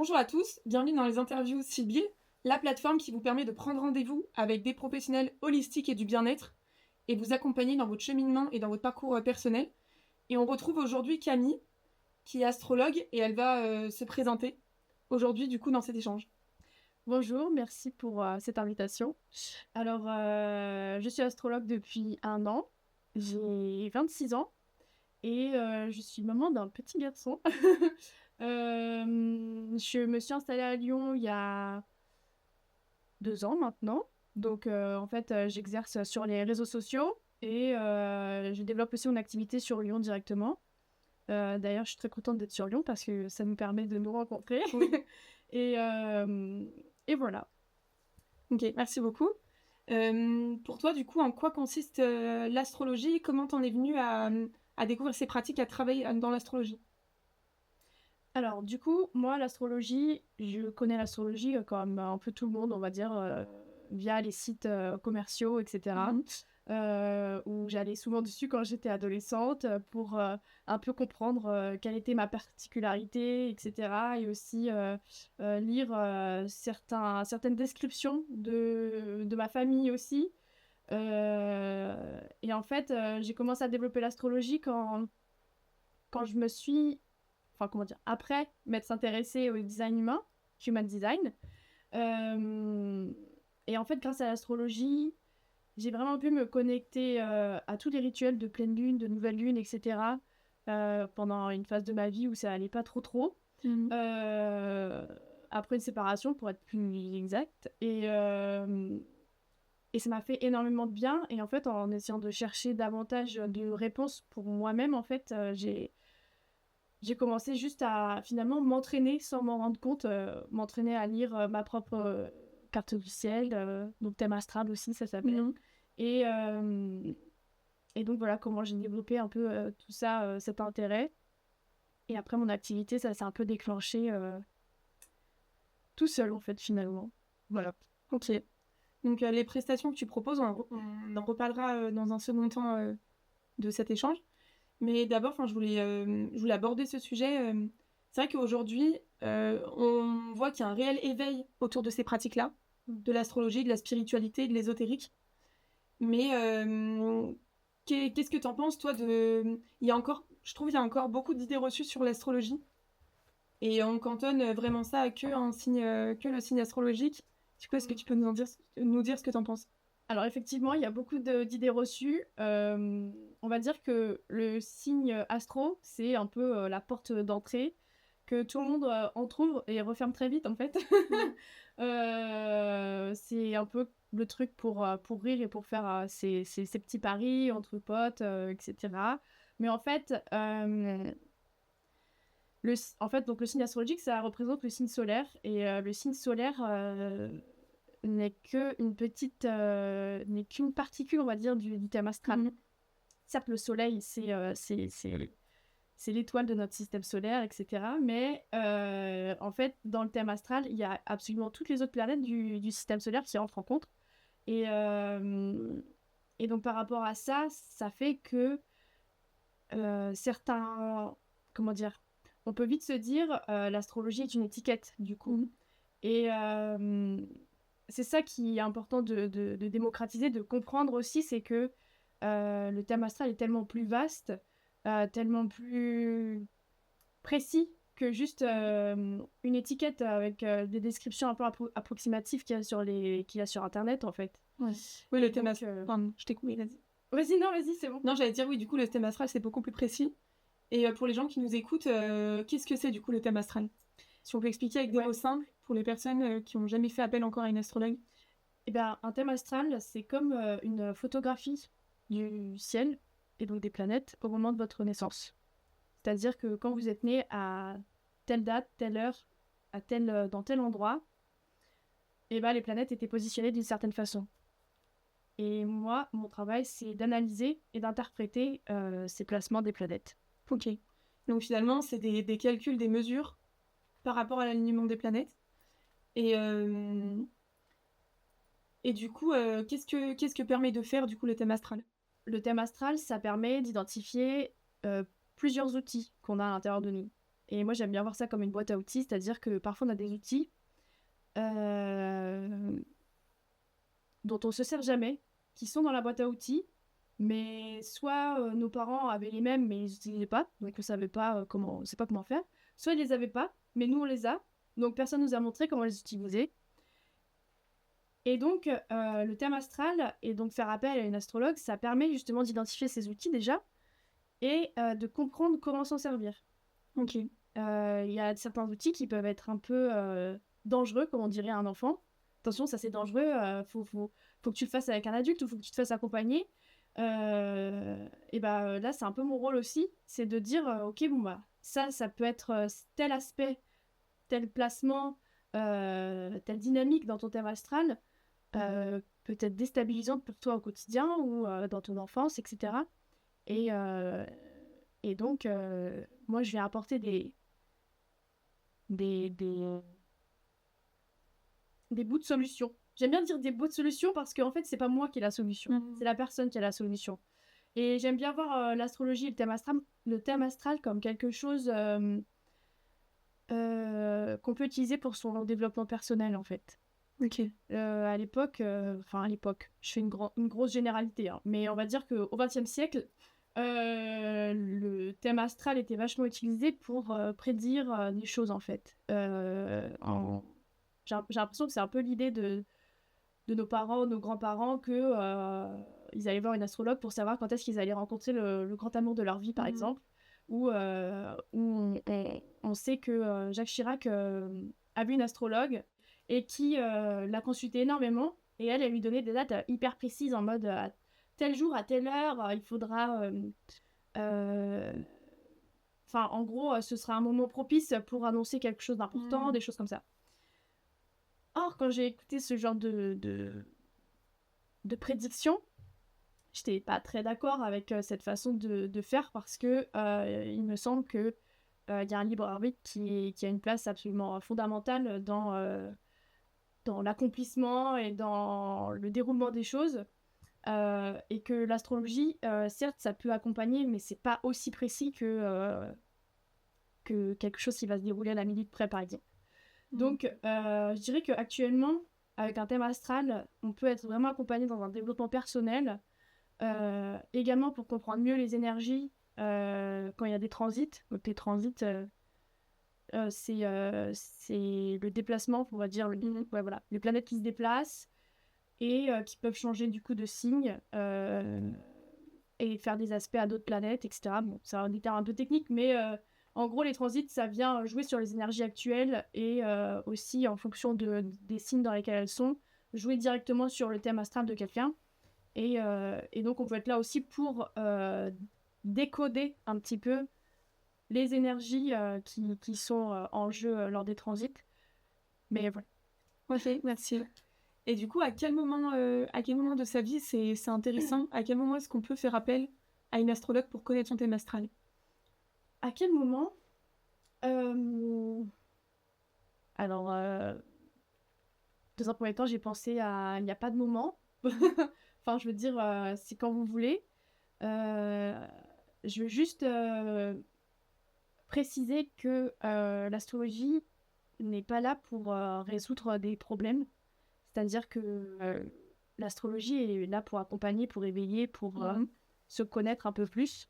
Bonjour à tous, bienvenue dans les interviews Sibyl, la plateforme qui vous permet de prendre rendez-vous avec des professionnels holistiques et du bien-être et vous accompagner dans votre cheminement et dans votre parcours personnel. Et on retrouve aujourd'hui Camille, qui est astrologue, et elle va se présenter aujourd'hui du coup dans cet échange. Bonjour, merci pour cette invitation. Alors, je suis astrologue depuis 1 an, j'ai 26 ans et je suis maman d'un petit garçon. Je me suis installée à Lyon il y a 2 ans maintenant. Donc, en fait, j'exerce sur les réseaux sociaux et je développe aussi mon activité sur Lyon directement. D'ailleurs, je suis très contente d'être sur Lyon parce que ça nous permet de nous rencontrer. Oui. Et, euh, et voilà. Ok, merci beaucoup. Pour toi, du coup, en quoi consiste l'astrologie? Comment t'en es venue à découvrir ces pratiques, à travailler dans l'astrologie? Alors, du coup, moi, l'astrologie, je connais l'astrologie comme un peu tout le monde, on va dire, via les sites commerciaux, etc., Mhm. où j'allais souvent dessus quand j'étais adolescente pour un peu comprendre quelle était ma particularité, etc., et aussi lire certaines descriptions de ma famille aussi. Et en fait, j'ai commencé à développer l'astrologie quand je me suis enfin comment dire, après m'être intéressée au design humain, human design. Euh, et en fait, grâce à l'astrologie, j'ai vraiment pu me connecter à tous les rituels de pleine lune, de nouvelle lune, etc. Pendant une phase de ma vie où ça allait pas trop. Mhm. Euh, Après une séparation, pour être plus exact. Et ça m'a fait énormément de bien. Et en fait, en essayant de chercher davantage de réponses pour moi-même, en fait, j'ai commencé juste à finalement m'entraîner sans m'en rendre compte, m'entraîner à lire ma propre carte du ciel, donc thème astral aussi, ça s'appelle. Mhm. Et, euh, et donc voilà comment j'ai développé un peu tout ça, cet intérêt. Et après mon activité, ça s'est un peu déclenché tout seul en fait finalement. Voilà. Ok. Donc les prestations que tu proposes, on en reparlera dans un second temps de cet échange. Mais d'abord, je voulais aborder ce sujet. C'est vrai qu'aujourd'hui, on voit qu'il y a un réel éveil autour de ces pratiques-là, de l'astrologie, de la spiritualité, de l'ésotérique. Mais qu'est-ce que tu en penses, toi, Il y a encore, je trouve qu'il y a encore beaucoup d'idées reçues sur l'astrologie. Et on cantonne vraiment ça à que le signe astrologique. Du coup, est-ce que tu peux nous dire ce que tu en penses? Alors effectivement, il y a beaucoup d'idées reçues. On va dire que le signe astro, c'est un peu la porte d'entrée que tout le monde entrouvre et referme très vite en fait. C'est un peu le truc pour rire et pour faire ses petits paris entre potes, etc. Mais en fait, donc le signe astrologique, ça représente le signe solaire. Et le signe solaire n'est qu'une particule, on va dire, du thème astral. Mhm. Certes, le soleil, c'est l'étoile de notre système solaire, etc. Mais en fait, dans le thème astral, il y a absolument toutes les autres planètes du système solaire qui rentrent en compte. Et, euh, et donc, par rapport à ça, ça fait que certains... Comment dire? On peut vite se dire, l'astrologie est une étiquette, du coup. Mhm. Et c'est ça qui est important de démocratiser, de comprendre aussi, c'est que le thème astral est tellement plus vaste, tellement plus précis que juste une étiquette avec des descriptions un peu approximatives qu'il y a sur Internet, en fait. Ouais. Oui, le Et thème donc, astral. Pardon, je t'ai coupé, vas-y. Vas-y, non, vas-y, c'est bon. Non, j'allais dire oui, du coup, le thème astral, c'est beaucoup plus précis. Et pour les gens qui nous écoutent, qu'est-ce que c'est du coup le thème astral? Si on peut expliquer avec des Ouais. mots simples pour les personnes qui n'ont jamais fait appel encore à une astrologue. Eh bien, un thème astral, c'est comme une photographie du ciel et donc des planètes au moment de votre naissance. C'est-à-dire que quand vous êtes né à telle date, telle heure, dans tel endroit, eh ben, les planètes étaient positionnées d'une certaine façon. Et moi, mon travail, c'est d'analyser et d'interpréter ces placements des planètes. Ok. Donc finalement, c'est des calculs, des mesures par rapport à l'alignement des planètes. Et, euh, et du coup, qu'est-ce que permet de faire du coup le thème astral? Le thème astral, ça permet d'identifier plusieurs outils qu'on a à l'intérieur de nous. Et moi, j'aime bien voir ça comme une boîte à outils, c'est-à-dire que parfois, on a des outils dont on se sert jamais, qui sont dans la boîte à outils, mais soit nos parents avaient les mêmes, mais ils les utilisaient pas, donc on savait pas on sait pas comment faire. Soit ils les avaient pas, mais nous on les a, donc personne nous a montré comment les utiliser. Et donc le thème astral et donc faire appel à une astrologue, ça permet justement d'identifier ces outils déjà et de comprendre comment s'en servir. Ok. Il y a certains outils qui peuvent être un peu dangereux, comme on dirait à un enfant. Attention, ça c'est dangereux, faut que tu le fasses avec un adulte ou faut que tu te fasses accompagner. Et bah là, c'est un peu mon rôle aussi, c'est de dire, ok, bon bah, ça peut être tel aspect, tel placement, telle dynamique dans ton thème astral, peut-être déstabilisante pour toi au quotidien ou dans ton enfance, etc. Et donc, moi, je vais apporter des bouts de solution. J'aime bien dire des bouts de solution parce qu'en fait, c'est pas moi qui ai la solution. C'est la personne qui a la solution. Et j'aime bien voir l'astrologie et le thème astral comme quelque chose qu'on peut utiliser pour son développement personnel, en fait. Ok. À l'époque, je fais une grosse généralité, hein, mais on va dire qu'au XXe siècle, le thème astral était vachement utilisé pour prédire des choses, en fait. J'ai l'impression que c'est un peu l'idée de nos parents, nos grands-parents, que ils allaient voir une astrologue pour savoir quand est-ce qu'ils allaient rencontrer le grand amour de leur vie, par exemple. Où on sait que Jacques Chirac avait une astrologue et qui l'a consulté énormément. Et elle lui donnait des dates hyper précises en mode à tel jour, à telle heure, il faudra... Enfin, en gros, ce sera un moment propice pour annoncer quelque chose d'important, des choses comme ça. Or, quand j'ai écouté ce genre de prédiction, j'étais pas très d'accord avec cette façon de faire parce que il me semble que y a un libre arbitre qui a une place absolument fondamentale dans l'accomplissement et dans le déroulement des choses. Et que l'astrologie, certes, ça peut accompagner, mais c'est pas aussi précis que quelque chose qui va se dérouler à la minute près, par exemple. Donc, je dirais qu'actuellement, avec un thème astral, on peut être vraiment accompagné dans un développement personnel, également pour comprendre mieux les énergies quand il y a des transits. Donc, les transits, c'est le déplacement, on va dire, ouais, voilà, les planètes qui se déplacent et qui peuvent changer du coup de signe et faire des aspects à d'autres planètes, etc. Bon, c'est un terme un peu technique, mais en gros, les transits, ça vient jouer sur les énergies actuelles et aussi, en fonction des signes dans lesquels elles sont, jouer directement sur le thème astral de quelqu'un. Et donc, on peut être là aussi pour décoder un petit peu les énergies qui sont en jeu lors des transits. Mais voilà. Ok, merci. Et du coup, à quel moment de sa vie c'est intéressant? À quel moment est-ce qu'on peut faire appel à une astrologue pour connaître son thème astral? À quel moment Alors, dans un premier temps, j'ai pensé à... Il n'y a pas de moment. Enfin, je veux dire, c'est quand vous voulez. Je veux juste préciser que l'astrologie n'est pas là pour résoudre des problèmes. C'est-à-dire que l'astrologie est là pour accompagner, pour éveiller, pour se connaître un peu plus.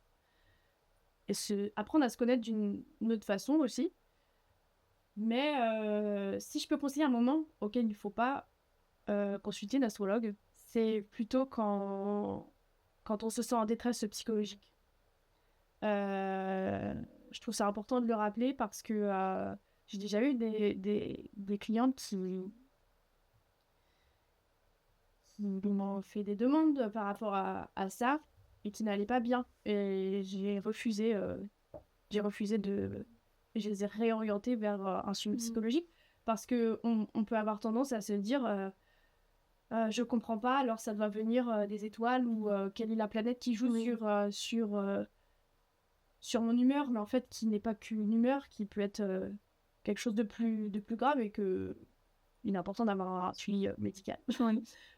Et apprendre à se connaître d'une autre façon aussi. Mais si je peux conseiller un moment auquel il ne faut pas consulter une astrologue, c'est plutôt quand on se sent en détresse psychologique. Je trouve ça important de le rappeler parce que j'ai déjà eu des clientes qui m'ont fait des demandes par rapport à ça et qui n'allaient pas bien. Et j'ai refusé je les ai réorientés vers un suivi psychologique parce qu'on peut avoir tendance à se dire je comprends pas, alors ça doit venir des étoiles ou quelle est la planète qui joue sur mon humeur, mais en fait qui n'est pas qu'une humeur, qui peut être quelque chose de plus grave et que il est important d'avoir un suivi médical.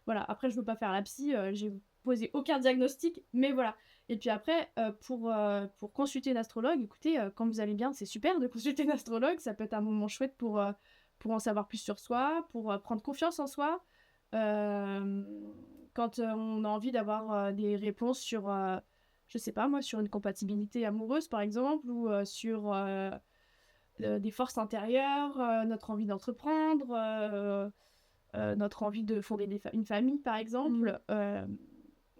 Voilà, après je veux pas faire la psy, j'ai posé aucun diagnostic, mais voilà. Et puis après, pour consulter une astrologue, écoutez, quand vous allez bien, c'est super de consulter une astrologue. Ça peut être un moment chouette pour en savoir plus sur soi, pour prendre confiance en soi. Euh, Quand on a envie d'avoir des réponses sur, je sais pas moi, sur une compatibilité amoureuse par exemple, ou sur des forces intérieures, notre envie d'entreprendre, notre envie de fonder une famille par exemple.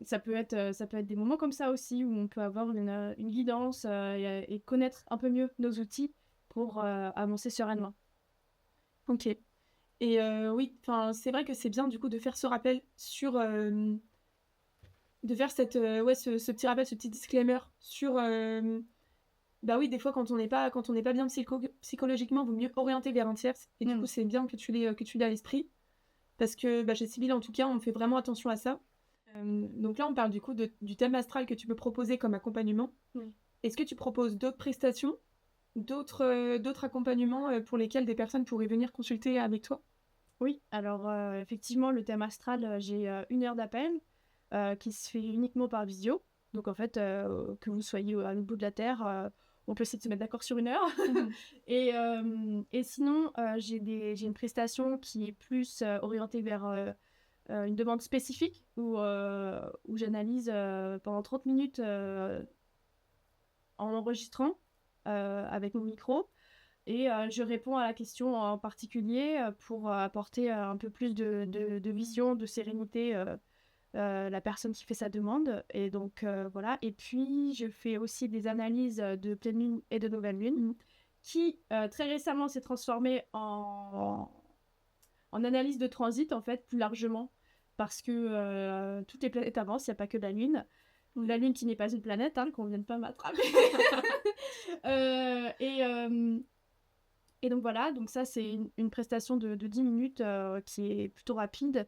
Ça peut être des moments comme ça aussi où on peut avoir une guidance et connaître un peu mieux nos outils pour avancer sereinement. Ok. Et oui, c'est vrai que c'est bien du coup de faire ce rappel sur... de faire ce petit rappel, ce petit disclaimer sur... bah oui, des fois quand on n'est pas bien psychologiquement, il vaut mieux orienter vers un tiers. Et du coup, c'est bien que tu l'aies à l'esprit. Parce que bah, chez Sibylle, en tout cas, on fait vraiment attention à ça. Donc là, on parle du coup du thème astral que tu peux proposer comme accompagnement. Est-ce que tu proposes d'autres prestations, d'autres accompagnements pour lesquels des personnes pourraient venir consulter avec toi? Oui, alors effectivement, le thème astral, j'ai 1 heure d'appel qui se fait uniquement par visio. Donc en fait, que vous soyez à l'autre bout de la Terre, on peut essayer de se mettre d'accord sur 1 heure. Et sinon, j'ai une prestation qui est plus orientée vers une demande spécifique où j'analyse pendant 30 minutes en enregistrant avec mon micro. Et je réponds à la question en particulier pour apporter un peu plus de vision, de sérénité la personne qui fait sa demande. Et donc voilà. Et puis je fais aussi des analyses de pleine lune et de nouvelle lune qui très récemment s'est transformée en analyse de transit en fait plus largement parce que toutes les planètes avancent, il n'y a pas que la lune. La lune qui n'est pas une planète, hein, qu'on ne vienne pas m'attraper. euh, et, euh, et donc voilà, donc ça c'est une prestation de 10 minutes qui est plutôt rapide,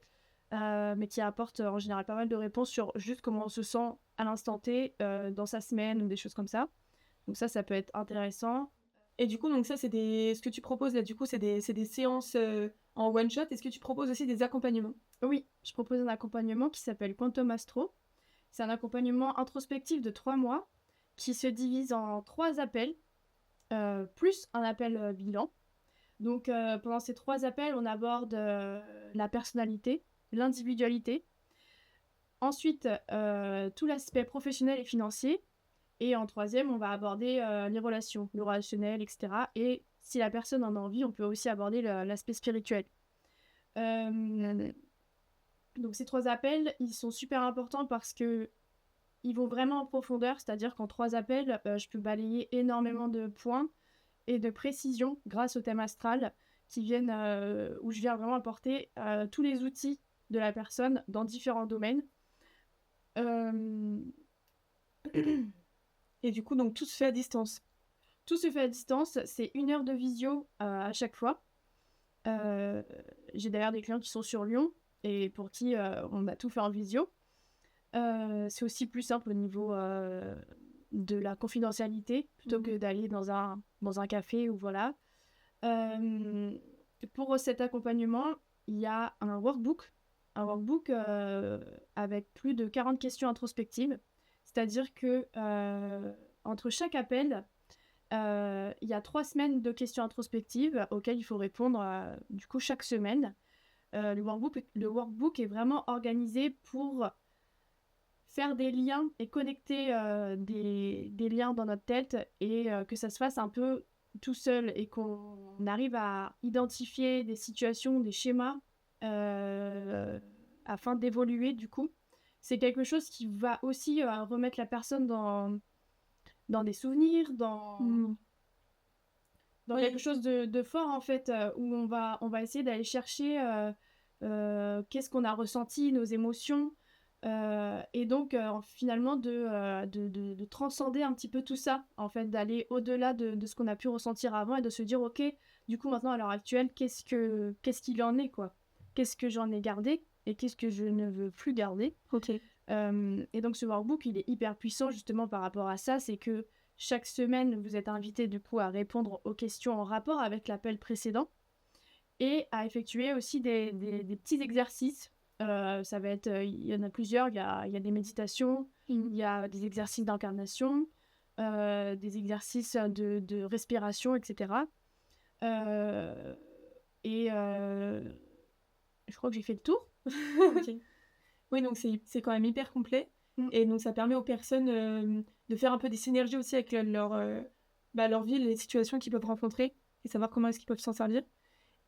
mais qui apporte en général pas mal de réponses sur juste comment on se sent à l'instant T, dans sa semaine ou des choses comme ça. Donc ça peut être intéressant. Et du coup, donc ça, ce que tu proposes là, du coup, c'est des séances en one shot. Est-ce que tu proposes aussi des accompagnements? Oui, je propose un accompagnement qui s'appelle Quantum Astro. C'est un accompagnement introspectif de 3 mois qui se divise en 3 appels, plus un appel bilan. Donc pendant ces 3 appels, on aborde la personnalité, l'individualité, ensuite tout l'aspect professionnel et financier, et en 3e, on va aborder les relations, le relationnel, etc. Et si la personne en a envie, on peut aussi aborder l'aspect spirituel. Donc ces 3 appels, ils sont super importants parce que ils vont vraiment en profondeur, c'est-à-dire qu'en 3 appels, je peux balayer énormément de points et de précision grâce au thème astral où je viens vraiment apporter tous les outils de la personne dans différents domaines. Et du coup, donc tout se fait à distance. Tout se fait à distance, c'est 1 heure de visio à chaque fois. J'ai d'ailleurs des clients qui sont sur Lyon et pour qui on a tout fait en visio. C'est aussi plus simple au niveau de la confidentialité plutôt que d'aller dans un café ou voilà. Pour cet accompagnement, il y a un workbook avec plus de 40 questions introspectives. C'est-à-dire que entre chaque appel, il y a 3 semaines de questions introspectives auxquelles il faut répondre du coup chaque semaine. Le workbook est vraiment organisé pour faire des liens et connecter des liens dans notre tête et que ça se fasse un peu tout seul et qu'on arrive à identifier des situations, des schémas afin d'évoluer du coup. C'est quelque chose qui va aussi remettre la personne dans des souvenirs, dans quelque chose de fort en fait, où on va essayer d'aller chercher qu'est-ce qu'on a ressenti, nos émotions, et donc finalement de transcender un petit peu tout ça, en fait, d'aller au-delà de ce qu'on a pu ressentir avant et de se dire ok, du coup maintenant à l'heure actuelle, qu'est-ce qu'il en est quoi, qu'est-ce que j'en ai gardé et qu'est-ce que je ne veux plus garder. Ok. Et donc ce workbook il est hyper puissant justement par rapport à ça, c'est que chaque semaine vous êtes invité du coup à répondre aux questions en rapport avec l'appel précédent et à effectuer aussi des petits exercices. Ça va être, il y en a plusieurs, il y a des méditations, Il y a des exercices d'incarnation, des exercices de respiration, etc. Et je crois que j'ai fait le tour. Ok. Oui, donc c'est quand même hyper complet. Et donc ça permet aux personnes de faire un peu des synergies aussi avec leur vie, les situations qu'ils peuvent rencontrer et savoir comment est-ce qu'ils peuvent s'en servir.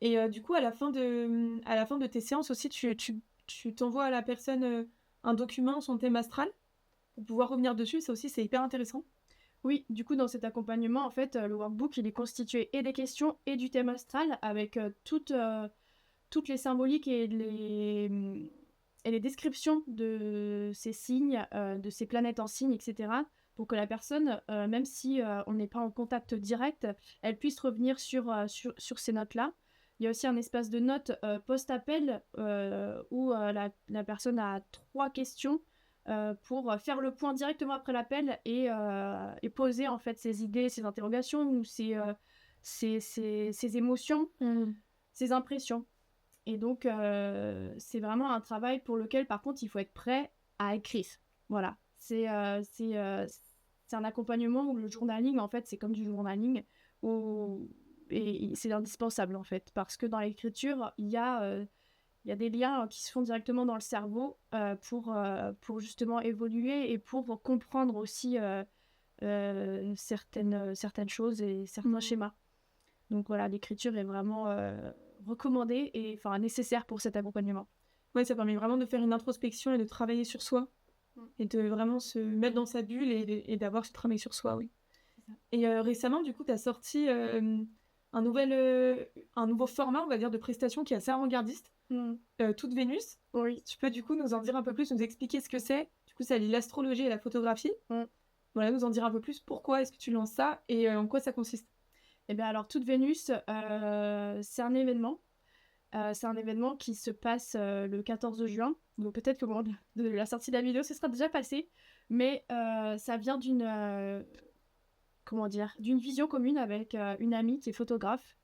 Et du coup, à la fin de tes séances aussi, tu t'envoies à la personne un document, son thème astral, pour pouvoir revenir dessus. Ça aussi, c'est hyper intéressant. Oui, du coup, dans cet accompagnement, en fait, le workbook, il est constitué et des questions et du thème astral avec toutes les symboliques et les descriptions de ces signes, de ces planètes en signes, etc. Pour que la personne, même si on n'est pas en contact direct, elle puisse revenir sur ces notes-là. Il y a aussi un espace de notes post-appel où la personne a 3 questions pour faire le point directement après l'appel et poser en fait ses idées, ses interrogations ou ses émotions, ses impressions. Et donc, c'est vraiment un travail pour lequel, par contre, il faut être prêt à écrire. Voilà. C'est un accompagnement où le journaling, en fait, c'est comme du journaling. Et c'est indispensable, en fait. Parce que dans l'écriture, il y a des liens qui se font directement dans le cerveau pour justement évoluer et pour comprendre aussi certaines choses et certains schémas. Donc voilà, l'écriture est vraiment recommandée et nécessaire pour cet accompagnement. Ouais, ça permet vraiment de faire une introspection et de travailler sur soi. Et de vraiment se mettre dans sa bulle et d'avoir ce travail sur soi, oui. Et récemment, du coup, tu as sorti un nouveau format, on va dire, de prestation qui est assez avant-gardiste, Toute Vénus. Oui. Tu peux du coup nous en dire un peu plus, nous expliquer ce que c'est. Du coup, ça lie l'astrologie et la photographie. Voilà, nous en dire un peu plus pourquoi est-ce que tu lances ça et en quoi ça consiste. Eh bien alors, Toute Vénus, c'est un événement. C'est un événement qui se passe le 14 juin. Donc peut-être que au moment de la sortie de la vidéo, ce sera déjà passé. Mais ça vient d'une vision commune avec une amie qui est photographe.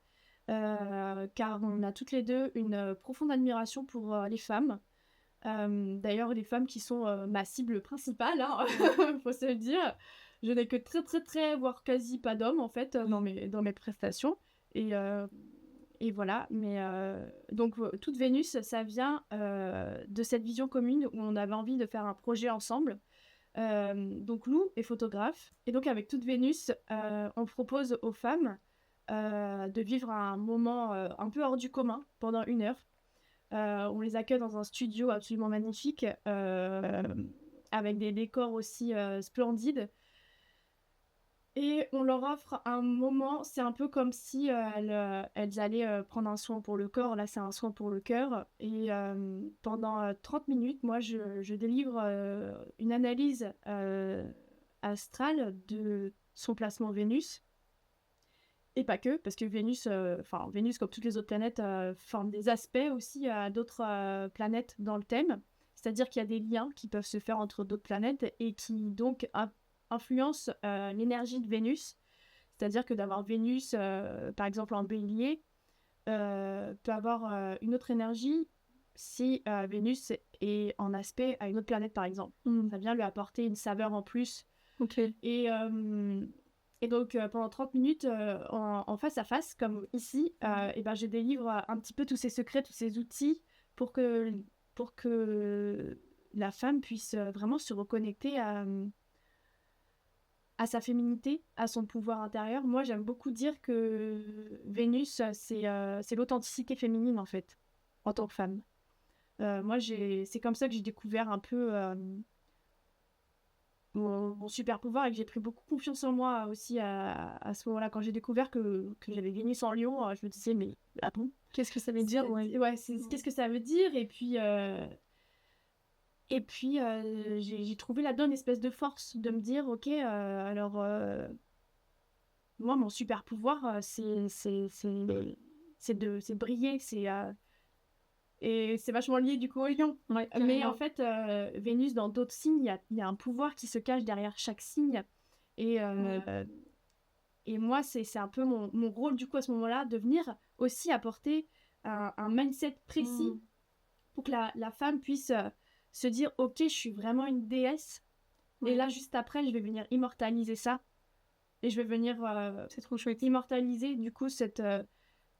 Car on a toutes les deux une profonde admiration pour les femmes. D'ailleurs, les femmes qui sont ma cible principale, hein, faut se le dire. Je n'ai que très, voire quasi pas d'hommes, en fait, dans mes prestations. Et voilà. Mais donc, Toute Vénus, ça vient de cette vision commune où on avait envie de faire un projet ensemble. Donc, Lou est photographe. Et donc, avec Toute Vénus, on propose aux femmes de vivre un moment un peu hors du commun pendant 1 heure. On les accueille dans un studio absolument magnifique avec des décors aussi splendides. Et on leur offre un moment, c'est un peu comme si elles allaient prendre un soin pour le corps. Là, c'est un soin pour le cœur. Et pendant 30 minutes, moi, je délivre une analyse astrale de son placement Vénus. Et pas que, parce que Vénus, comme toutes les autres planètes, forme des aspects aussi à d'autres planètes dans le thème. C'est-à-dire qu'il y a des liens qui peuvent se faire entre d'autres planètes et qui donc influencent l'énergie de Vénus. C'est-à-dire que d'avoir Vénus, par exemple en bélier, peut avoir une autre énergie si Vénus est en aspect à une autre planète, par exemple. Ça vient lui apporter une saveur en plus. Ok. Et donc, pendant 30 minutes, en face à face, comme ici, je délivre un petit peu tous ces secrets, tous ces outils pour que la femme puisse vraiment se reconnecter à sa féminité, à son pouvoir intérieur. Moi, j'aime beaucoup dire que Vénus, c'est l'authenticité féminine, en fait, en tant que femme. Moi, c'est comme ça que j'ai découvert un peu mon super pouvoir et que j'ai pris beaucoup confiance en moi aussi à ce moment-là. Quand j'ai découvert que j'avais Vénus en Lion, je me disais, mais ah bon, qu'est-ce que ça veut dire? Qu'est-ce que ça veut dire? Et puis j'ai trouvé là-dedans une espèce de force de me dire, ok, alors moi, mon super pouvoir, c'est de briller, et c'est vachement lié du coup au lion. Ouais, mais en fait, Vénus, dans d'autres signes, il y a un pouvoir qui se cache derrière chaque signe. Et moi, c'est un peu mon rôle du coup à ce moment-là, de venir aussi apporter un mindset précis pour que la femme puisse se dire, ok, je suis vraiment une déesse Et là, juste après, je vais venir immortaliser ça. Et je vais venir C'est trop chouette. immortaliser, du coup,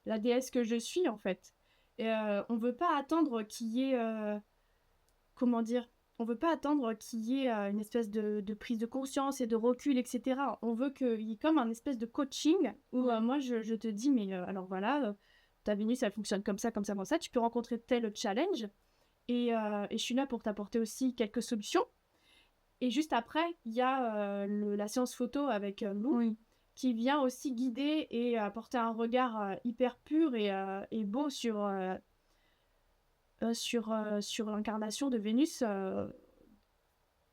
la déesse que je suis, en fait. Et on veut pas attendre qu'il y ait... comment dire? On veut pas attendre qu'il y ait une espèce de prise de conscience et de recul, etc. On veut qu'il y ait comme un espèce de coaching où moi, je te dis, mais alors voilà, ta Vénus, elle fonctionne comme ça, comme ça, comme ça. Tu peux rencontrer tel challenge. Et je suis là pour t'apporter aussi quelques solutions. Et juste après, il y a la séance photo avec Lou qui vient aussi guider et apporter un regard hyper pur et beau sur l'incarnation de Vénus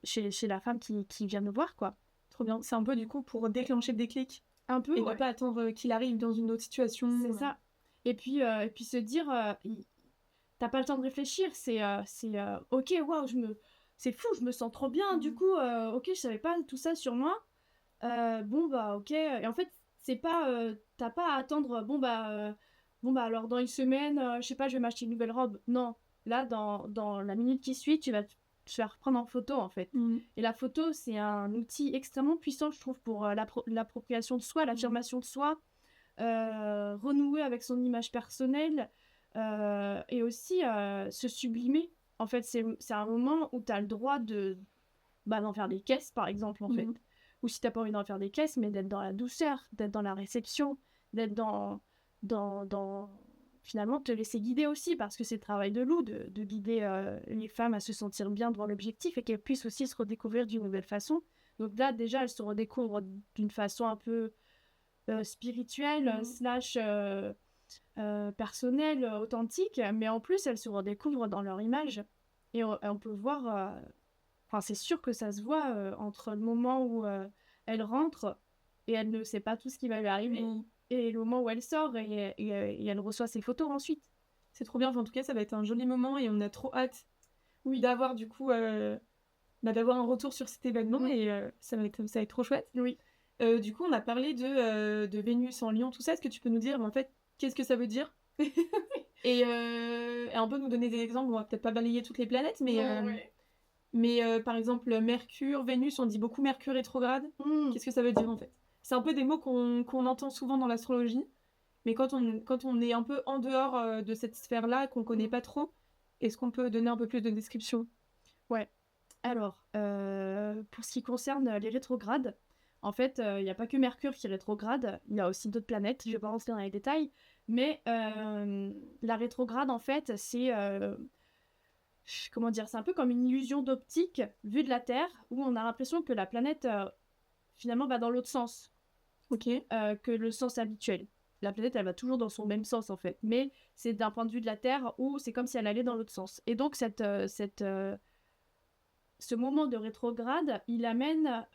chez la femme qui vient me voir, quoi. Trop bien. C'est un peu du coup pour déclencher le déclic. Un peu, et ne pas attendre qu'il arrive dans une autre situation. C'est ça. Et puis se dire, t'as pas le temps de réfléchir, c'est ok, waouh, c'est fou, je me sens trop bien, du coup, ok, je savais pas tout ça sur moi. Bon, bah, ok. Et en fait, c'est pas, t'as pas à attendre, bon, bah, alors dans une semaine, je sais pas, je vais m'acheter une nouvelle robe. Non, là, dans la minute qui suit, tu vas te faire prendre en photo, en fait. Et la photo, c'est un outil extrêmement puissant, je trouve, pour l'appropriation de soi, l'affirmation de soi, renouer avec son image personnelle, et aussi se sublimer. En fait, c'est un moment où tu as le droit d'en faire des caisses, par exemple, en fait. Ou si t'as pas envie d'en faire des caisses, mais d'être dans la douceur, d'être dans la réception, d'être dans finalement, te laisser guider aussi, parce que c'est le travail de Lou, de guider les femmes à se sentir bien devant l'objectif et qu'elles puissent aussi se redécouvrir d'une nouvelle façon. Donc là, déjà, elles se redécouvrent d'une façon un peu spirituelle, slash personnelle, authentique, mais en plus, elles se redécouvrent dans leur image. Et on peut voir... Enfin, c'est sûr que ça se voit entre le moment où elle rentre et elle ne sait pas tout ce qui va lui arriver et le moment où elle sort et elle reçoit ses photos ensuite. C'est trop bien. Enfin, en tout cas, ça va être un joli moment et on a trop hâte d'avoir du coup d'avoir un retour sur cet événement et ça va être trop chouette. Oui. Du coup, on a parlé de Vénus en Lion, tout ça. Est-ce que tu peux nous dire en fait qu'est-ce que ça veut dire et un peu nous donner des exemples. On va peut-être pas balayer toutes les planètes, mais par exemple, Mercure, Vénus, on dit beaucoup Mercure rétrograde. Qu'est-ce que ça veut dire en fait? C'est un peu des mots qu'on entend souvent dans l'astrologie, mais quand on est un peu en dehors de cette sphère-là, qu'on connaît pas trop, est-ce qu'on peut donner un peu plus de description? Ouais. Alors, pour ce qui concerne les rétrogrades, en fait, il n'y a pas que Mercure qui est rétrograde, il y a aussi d'autres planètes, je ne vais pas rentrer dans les détails, mais la rétrograde, en fait, c'est... comment dire, c'est un peu comme une illusion d'optique vue de la Terre où on a l'impression que la planète finalement va dans l'autre sens que le sens habituel. La planète, elle va toujours dans son même sens en fait, mais c'est d'un point de vue de la Terre où c'est comme si elle allait dans l'autre sens. Et donc ce moment de rétrograde, il amène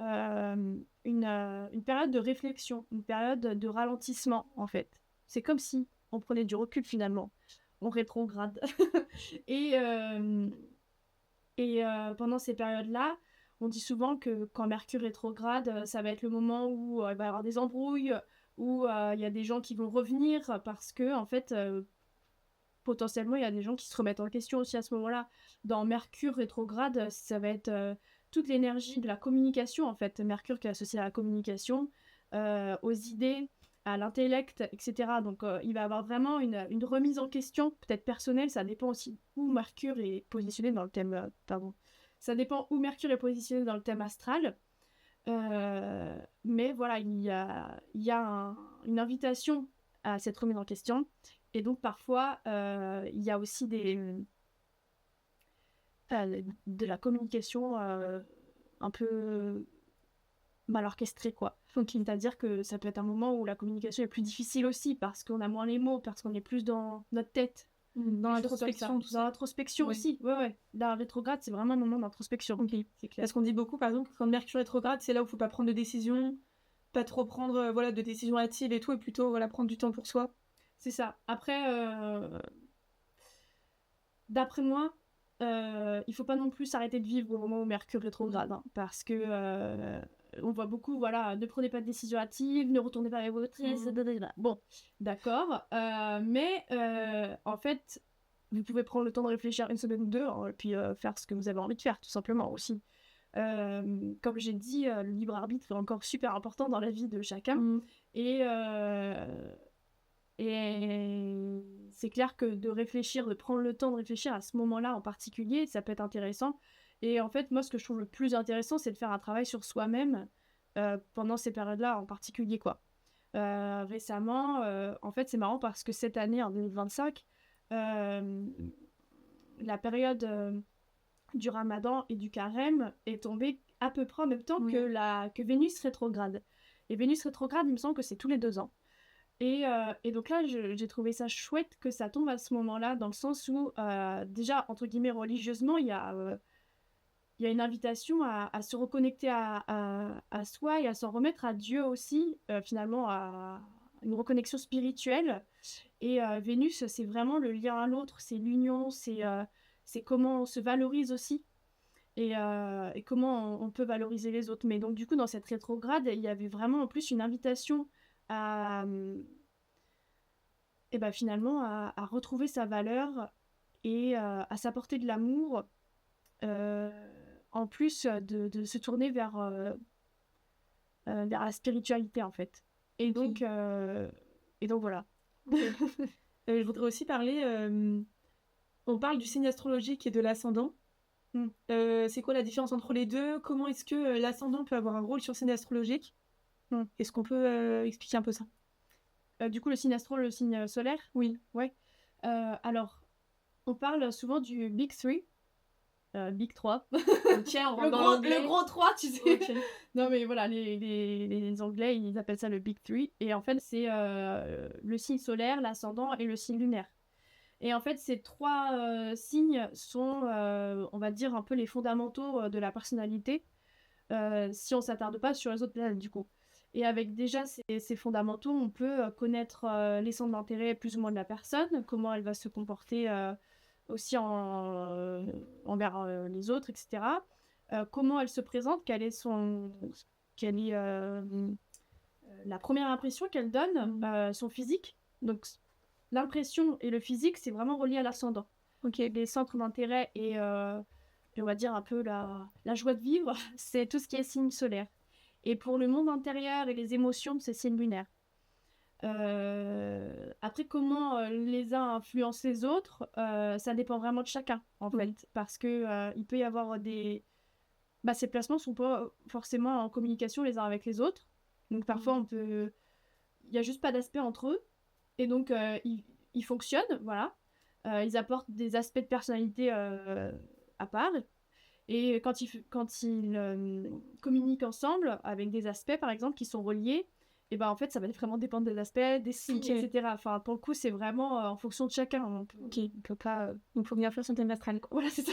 une période de réflexion, une période de ralentissement en fait. C'est comme si on prenait du recul finalement. On rétrograde. et pendant ces périodes-là, on dit souvent que quand Mercure rétrograde, ça va être le moment où il va y avoir des embrouilles, où il y a des gens qui vont revenir parce que, en fait, potentiellement, il y a des gens qui se remettent en question aussi à ce moment-là. Dans Mercure rétrograde, ça va être toute l'énergie de la communication, en fait. Mercure qui est associé à la communication, aux idées, à l'intellect, etc. Donc, il va y avoir vraiment une remise en question, peut-être personnelle, ça dépend aussi où Mercure est positionné dans le thème... Ça dépend où Mercure est positionné dans le thème astral. Mais voilà, il y a une invitation à cette remise en question. Et donc, parfois, il y a aussi de la communication un peu mal orchestrée, quoi. Donc, c'est-à-dire que ça peut être un moment où la communication est plus difficile aussi, parce qu'on a moins les mots, parce qu'on est plus dans notre tête. Dans l'introspection, tout ça. Dans l'introspection aussi, ouais. Dans la rétrograde, c'est vraiment un moment d'introspection. Okay. C'est clair. Parce qu'on dit beaucoup, par exemple, que quand Mercure rétrograde, c'est là où il faut pas prendre de décision, pas trop prendre de décisions hâtives et tout, et plutôt prendre du temps pour soi. C'est ça. Après, d'après moi, il faut pas non plus s'arrêter de vivre au moment où Mercure rétrograde, hein, parce que on voit beaucoup, ne prenez pas de décisions hâtives, ne retournez pas avec votre triste, bon, d'accord, mais en fait, vous pouvez prendre le temps de réfléchir une semaine ou deux, hein, et puis faire ce que vous avez envie de faire, tout simplement aussi. Comme j'ai dit, le libre arbitre est encore super important dans la vie de chacun. Et c'est clair que de réfléchir, de prendre le temps de réfléchir à ce moment-là en particulier, ça peut être intéressant. Et en fait, moi, ce que je trouve le plus intéressant, c'est de faire un travail sur soi-même pendant ces périodes-là en particulier, quoi. Récemment, en fait, c'est marrant parce que cette année, en 2025, la période du Ramadan et du Carême est tombée à peu près en même temps que Vénus rétrograde. Et Vénus rétrograde, il me semble que c'est tous les 2 ans. Et donc là, j'ai trouvé ça chouette que ça tombe à ce moment-là, dans le sens où, déjà, entre guillemets, religieusement, il y a une invitation à se reconnecter à soi et à s'en remettre à Dieu aussi, finalement, à une reconnexion spirituelle. Et Vénus, c'est vraiment le lien à l'autre, c'est l'union, c'est comment on se valorise aussi. Et comment on peut valoriser les autres. Mais donc, du coup, dans cette rétrograde, il y avait vraiment en plus une invitation à, et ben, finalement, à retrouver sa valeur et à s'apporter de l'amour, en plus de se tourner vers la spiritualité, en fait. Et donc voilà. Je voudrais aussi parler... on parle du signe astrologique et de l'ascendant. C'est quoi la différence entre les deux? Comment est-ce que l'ascendant peut avoir un rôle sur le signe astrologique? Est-ce qu'on peut expliquer un peu ça? Du coup, le signe astro, le signe solaire? Oui. Ouais. Alors, on parle souvent du Big 3. Big 3. Tiens, on rentre dans l'anglais. Le gros 3, tu sais. Okay. Non, mais voilà, les Anglais, ils appellent ça le Big 3. Et en fait, c'est le signe solaire, l'ascendant et le signe lunaire. Et en fait, ces 3 signes sont, on va dire, un peu les fondamentaux de la personnalité, si on ne s'attarde pas sur les autres planètes, du coup. Et avec déjà ces fondamentaux, on peut connaître les centres d'intérêt plus ou moins de la personne, comment elle va se comporter aussi envers les autres, etc. Comment elle se présente, quelle est la première impression qu'elle donne, son physique. Donc, l'impression et le physique, c'est vraiment relié à l'ascendant. Les centres d'intérêt et on va dire un peu la joie de vivre, c'est tout ce qui est signe solaire. Et pour le monde intérieur et les émotions, c'est signe lunaire. Après, comment les uns influencent les autres, ça dépend vraiment de chacun, en fait. Parce que il peut y avoir ces placements ne sont pas forcément en communication les uns avec les autres. Donc, parfois, il n'y a juste pas d'aspect entre eux. Et donc, ils fonctionnent, voilà. Ils apportent des aspects de personnalité à part. Et quand ils communiquent ensemble avec des aspects, par exemple, qui sont reliés, et ben en fait, ça va vraiment dépendre des aspects, des signes, etc. Enfin, pour le coup, c'est vraiment on fonction de chacun. On peut pas... Donc, il faut bien faire son thème astral. Voilà, c'est ça,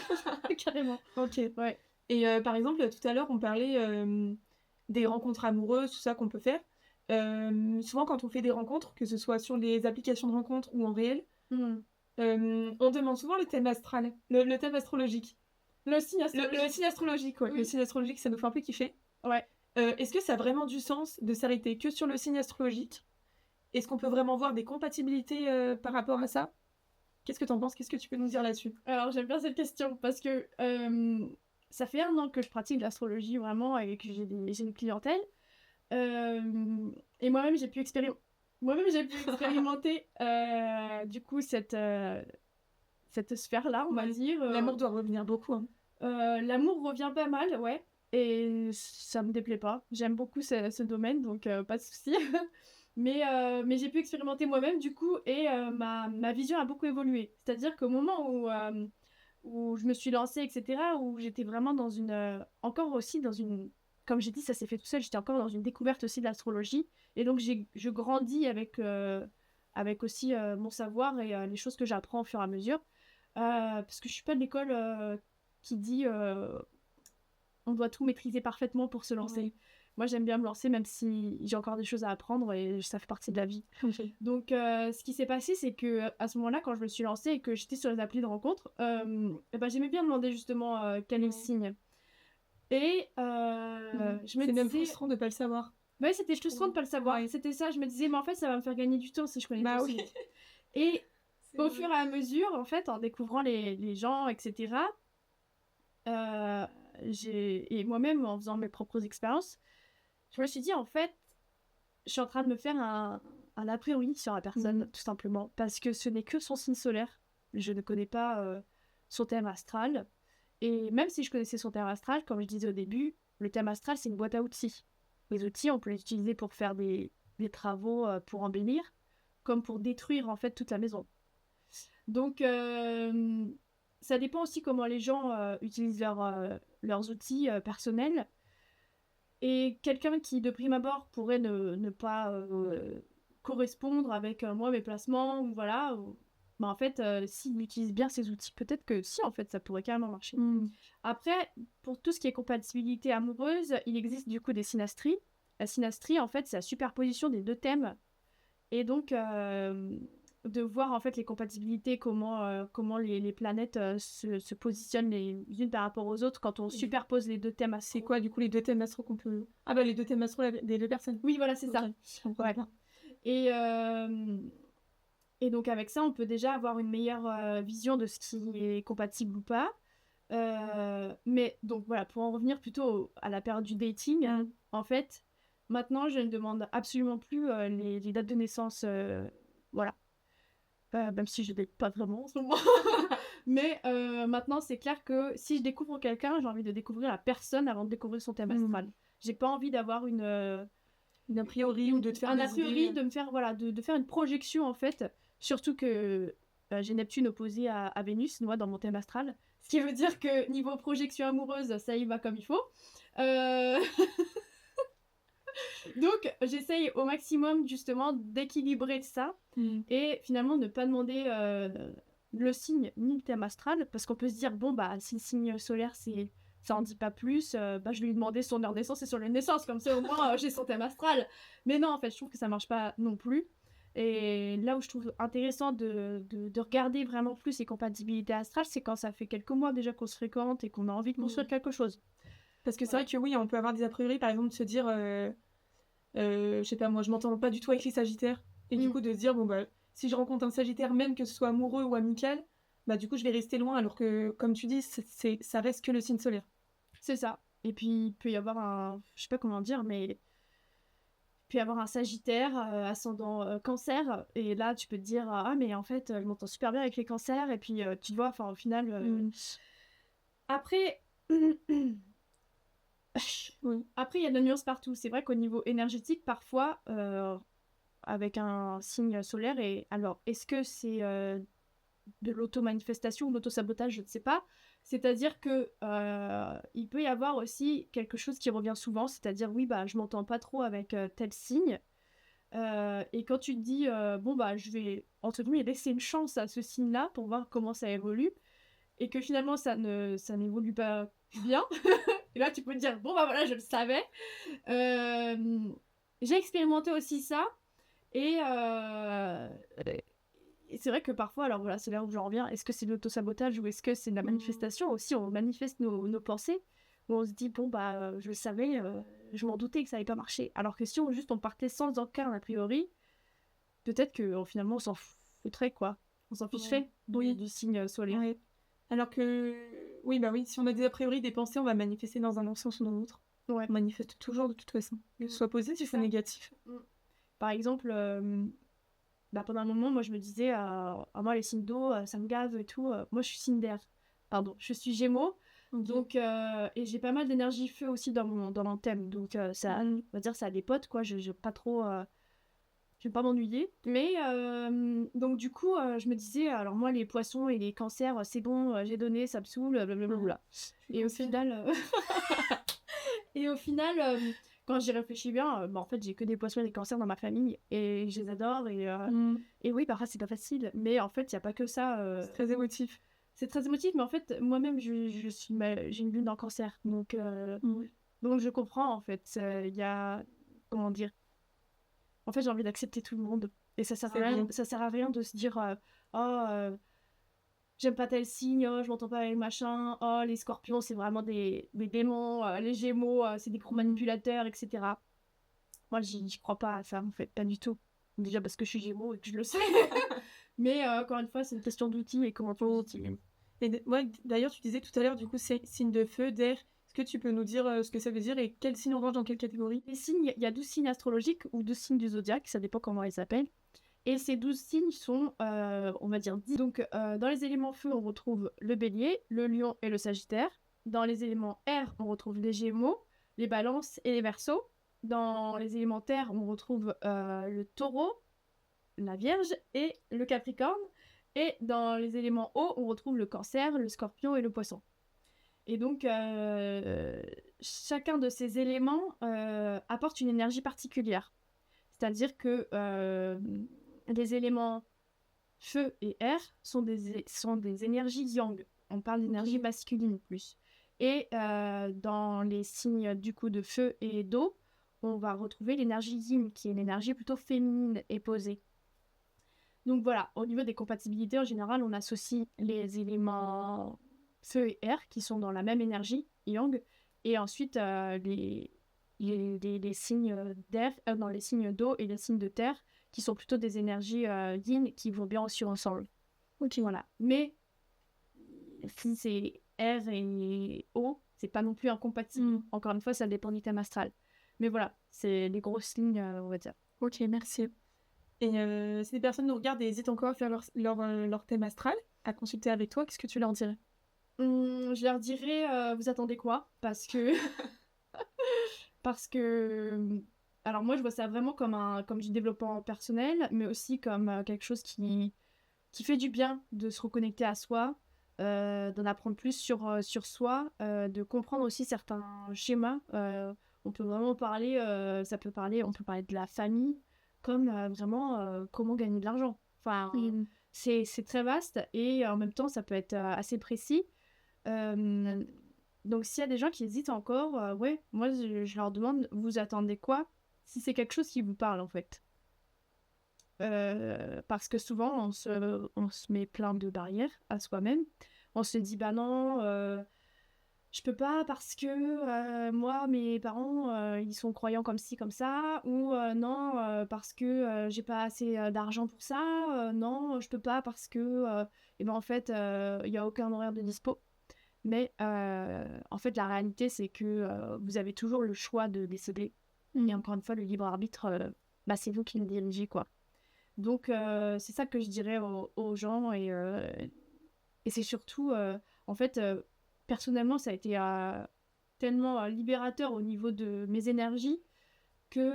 carrément. Ok. Ouais. Et par exemple, tout à l'heure, on parlait des rencontres amoureuses, tout ça qu'on peut faire. Souvent, quand on fait des rencontres, que ce soit sur les applications de rencontres ou en réel, on demande souvent le thème astral, le thème astrologique. Le signe astrologique. Le signe astrologique, ouais. Oui. Le signe astrologique, ça nous fait un peu kiffer. Ouais. Est-ce que ça a vraiment du sens de s'arrêter que sur le signe astrologique? Est-ce qu'on peut vraiment voir des compatibilités par rapport à ça? Qu'est-ce que t'en penses? Qu'est-ce que tu peux nous dire là-dessus? Alors, j'aime bien cette question parce que ça fait 1 an que je pratique l'astrologie vraiment et que j'ai une clientèle. Et moi-même, j'ai pu expérimenter du coup cette sphère-là, on va dire. L'amour doit revenir beaucoup. Hein. L'amour revient pas mal, ouais. Et ça me déplaît pas. J'aime beaucoup ce domaine, donc pas de souci. mais j'ai pu expérimenter moi-même, du coup, et ma vision a beaucoup évolué. C'est-à-dire qu'au moment où je me suis lancée, etc., où j'étais vraiment dans encore aussi dans une... Comme j'ai dit, ça s'est fait tout seul, j'étais encore dans une découverte aussi de l'astrologie. Et donc, je grandis avec aussi mon savoir et les choses que j'apprends au fur et à mesure. Parce que je suis pas de l'école qui dit on doit tout maîtriser parfaitement pour se lancer. Oui. Moi, j'aime bien me lancer, même si j'ai encore des choses à apprendre et ça fait partie de la vie. Okay. Donc, ce qui s'est passé, c'est que à ce moment-là, quand je me suis lancée et que j'étais sur les applis de rencontre, j'aimais bien demander justement quel est le signe. Et je me disais... C'est même frustrant de pas le savoir. Ouais, c'était frustrant de pas le savoir. Ouais. C'était ça, je me disais, mais en fait, ça va me faire gagner du temps si je connais tout signe. Et au fur et à mesure, en fait, en découvrant les gens, etc., et moi-même, en faisant mes propres expériences, je me suis dit, en fait, je suis en train de me faire un a priori sur la personne, tout simplement, parce que ce n'est que son signe solaire. Je ne connais pas son thème astral. Et même si je connaissais son thème astral, comme je disais au début, le thème astral, c'est une boîte à outils. Les outils, on peut les utiliser pour faire des travaux, pour embellir, comme pour détruire, en fait, toute la maison. Donc, ça dépend aussi comment les gens utilisent leurs outils personnels. Et quelqu'un qui, de prime abord, pourrait ne pas correspondre avec moi, mes placements, ou voilà, bah, en fait, s'il utilise bien ses outils, peut-être que si, en fait, ça pourrait carrément marcher. Après, pour tout ce qui est compatibilité amoureuse, il existe du coup des synastries. La synastrie, en fait, c'est la superposition des deux thèmes. Et donc, de voir en fait les compatibilités, comment les planètes se positionnent les unes par rapport aux autres quand on superpose les deux thèmes astraux. C'est quoi, du coup, les deux thèmes astro qu'on peut... Ah bah, les deux thèmes astro des deux personnes. Oui, voilà, c'est ça. Ouais. Et donc, avec ça, on peut déjà avoir une meilleure vision de ce qui est compatible ou pas. Mais donc, voilà, pour en revenir plutôt à la période du dating, en fait, maintenant, je ne demande absolument plus les dates de naissance, voilà. Même si je ne date pas vraiment en ce moment. Mais maintenant, c'est clair que si je découvre quelqu'un, j'ai envie de découvrir la personne avant de découvrir son thème astral. J'ai pas envie d'avoir une a priori ou de te faire un a priori, de me faire, voilà, de faire une projection, en fait. Surtout que j'ai Neptune opposé à Vénus, moi, dans mon thème astral. Ce qui veut dire que niveau projection amoureuse, ça y va comme il faut. Donc, j'essaye au maximum, justement, d'équilibrer ça. Et finalement, ne pas demander le signe ni le thème astral. Parce qu'on peut se dire, bon, bah, si le signe solaire, ça en dit pas plus, bah, je vais lui demander son heure de naissance et son lieu de naissance. Comme ça, au moins, j'ai son thème astral. Mais non, en fait, je trouve que ça marche pas non plus. Et là où je trouve intéressant de regarder vraiment plus les compatibilités astrales, c'est quand ça fait quelques mois déjà qu'on se fréquente et qu'on a envie de construire quelque chose. Parce que c'est vrai que oui, on peut avoir des a priori, par exemple, de se dire, je sais pas, moi, je m'entends pas du tout avec les sagittaires. Et du coup, de se dire, bon, bah, si je rencontre un sagittaire, même que ce soit amoureux ou amical, bah, du coup, je vais rester loin, alors que, comme tu dis, ça reste que le signe solaire. C'est ça. Et puis, il peut y avoir je sais pas comment dire, mais puis avoir un sagittaire, ascendant cancer, et là tu peux te dire ah mais en fait je m'entends super bien avec les cancers, et puis tu vois, enfin au final après après il y a de la nuance partout. C'est vrai qu'au niveau énergétique parfois avec un signe solaire, et alors est-ce que c'est de l'auto-manifestation ou de l'auto-sabotage, je ne sais pas. C'est-à-dire que il peut y avoir aussi quelque chose qui revient souvent, c'est-à-dire oui, bah je m'entends pas trop avec tel signe. Et quand tu te dis bon bah je vais entre guillemets laisser une chance à ce signe-là pour voir comment ça évolue, et que finalement ça n'évolue pas bien, et là tu peux te dire bon bah voilà, je le savais. J'ai expérimenté aussi ça, et c'est vrai que parfois, alors voilà, c'est là où j'en reviens, est-ce que c'est de l'auto-sabotage ou est-ce que c'est de la manifestation aussi? On manifeste nos pensées, où on se dit, bon, bah, je le savais, je m'en doutais que ça allait pas marcher. Alors que si on partait sans aucun a priori, peut-être que finalement, on s'en foutrait, quoi. On s'en ficherait du signe solaire. Ouais. Alors que, oui, bah oui, si on a des a priori, des pensées, on va manifester dans un sens ou dans l'autre. Ouais. On manifeste toujours de toute façon, que ce soit positif ou négatif. Par exemple, bah, pendant un moment, moi, je me disais, moi, les signes d'eau, ça me gave et tout. Moi, je suis signe d'air. Pardon, je suis Gémeaux. Donc, et j'ai pas mal d'énergie feu aussi dans mon thème. Donc, ça, on va dire, ça a des potes, quoi. Je pas trop... je vais pas m'ennuyer. Mais, donc, du coup, je me disais, alors moi, les poissons et les cancers, c'est bon, j'ai donné, ça me saoule, blablabla. Et au final... Et au final... quand j'y réfléchis bien, bah, en fait, j'ai que des poissons et des cancers dans ma famille, et je les adore, et oui, parfois c'est pas facile, mais en fait, il n'y a pas que ça. C'est très émotif. C'est très émotif, mais en fait, moi-même, j'ai une lune en cancer, donc je comprends, en fait. Il y a, comment dire, en fait, j'ai envie d'accepter tout le monde, et ça sert à rien de se dire, j'aime pas tel signe, je m'entends pas avec le machin, les scorpions c'est vraiment des démons, les gémeaux c'est des gros manipulateurs, etc. Moi j'y crois pas à ça, en fait, pas du tout. Déjà parce que je suis gémeaux et que je le sais. Mais encore une fois, c'est une question d'outils et comment tu l'utilises. Et ouais, d'ailleurs tu disais tout à l'heure, du coup c'est signe de feu, d'air. Est-ce que tu peux nous dire ce que ça veut dire et quel signe on range dans quelle catégorie? Les signes, il y a 12 signes astrologiques ou 12 signes du zodiaque, ça dépend comment ils s'appellent. Et ces 12 signes sont, on va dire, 10. Donc, dans les éléments feu, on retrouve le bélier, le lion et le sagittaire. Dans les éléments air, on retrouve les gémeaux, les balances et les verseaux. Dans les éléments terre, on retrouve le taureau, la vierge et le capricorne. Et dans les éléments eau, on retrouve le cancer, le scorpion et le poisson. Et donc, chacun de ces éléments apporte une énergie particulière. C'est-à-dire que les éléments feu et air sont des énergies yang. On parle d'énergie masculine plus. Et dans les signes du coup de feu et d'eau, on va retrouver l'énergie yin, qui est une énergie plutôt féminine et posée. Donc voilà, au niveau des compatibilités, en général, on associe les éléments feu et air qui sont dans la même énergie, yang, et ensuite les signes d'air, dans les signes d'eau et les signes de terre, qui sont plutôt des énergies yin qui vont bien aussi ensemble. Ok, voilà. Mais si c'est air et eau, c'est pas non plus incompatible. Encore une fois, ça dépend du thème astral. Mais voilà, c'est les grosses lignes, on va dire. Ok, merci. Et si des personnes nous regardent et hésitent encore à faire leur thème astral, à consulter avec toi, qu'est-ce que tu leur dirais? Je leur dirais, vous attendez quoi? Parce que... Alors moi, je vois ça vraiment comme du développement personnel, mais aussi comme quelque chose qui fait du bien de se reconnecter à soi, d'en apprendre plus sur soi, de comprendre aussi certains schémas. On peut vraiment parler, on peut parler de la famille, comme vraiment comment gagner de l'argent. Enfin, c'est très vaste et en même temps, ça peut être assez précis. Donc, s'il y a des gens qui hésitent encore, ouais, moi, je leur demande, vous attendez quoi? Si c'est quelque chose qui vous parle, en fait. Parce que souvent, on se met plein de barrières à soi-même. On se dit, bah non, je peux pas parce que moi, mes parents, ils sont croyants comme ci, comme ça. Ou non, parce que j'ai pas assez d'argent pour ça. Non, je peux pas parce que, et ben, en fait, il y a aucun horaire de dispo. Mais en fait, la réalité, c'est que vous avez toujours le choix de décider. Et encore une fois, le libre arbitre, bah, c'est vous qui le dirigez, quoi. Donc, c'est ça que je dirais aux gens. Et c'est surtout, en fait, personnellement, ça a été tellement libérateur au niveau de mes énergies que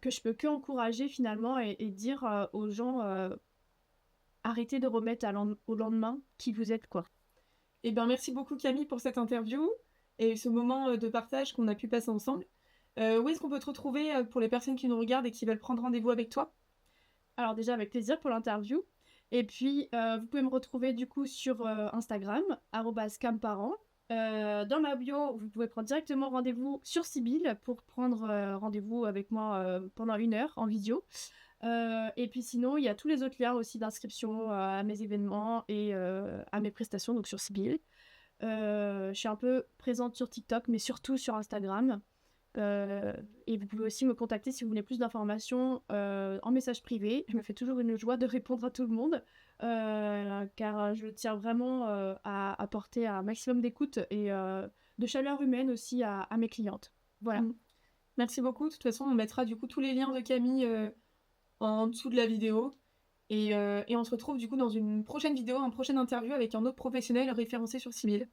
je peux que encourager finalement et dire aux gens arrêtez de remettre au lendemain qui vous êtes, quoi. Eh bien, merci beaucoup Camille pour cette interview et ce moment de partage qu'on a pu passer ensemble. Où est-ce qu'on peut te retrouver pour les personnes qui nous regardent et qui veulent prendre rendez-vous avec toi? Alors déjà, avec plaisir pour l'interview. Et puis, vous pouvez me retrouver du coup sur Instagram, @camparent. Dans ma bio, vous pouvez prendre directement rendez-vous sur Sibylle pour prendre rendez-vous avec moi pendant 1 heure en vidéo. Et puis sinon, il y a tous les autres liens aussi d'inscription à mes événements et à mes prestations, donc sur Sibylle. Je suis un peu présente sur TikTok, mais surtout sur Instagram. Et vous pouvez aussi me contacter si vous voulez plus d'informations en message privé. Je me fais toujours une joie de répondre à tout le monde, car je tiens vraiment à apporter un maximum d'écoute et de chaleur humaine aussi à mes clientes. Voilà. Merci beaucoup. De toute façon, on mettra du coup tous les liens de Camille en dessous de la vidéo. Et on se retrouve du coup dans une prochaine vidéo, une prochaine interview avec un autre professionnel référencé sur Sibylle.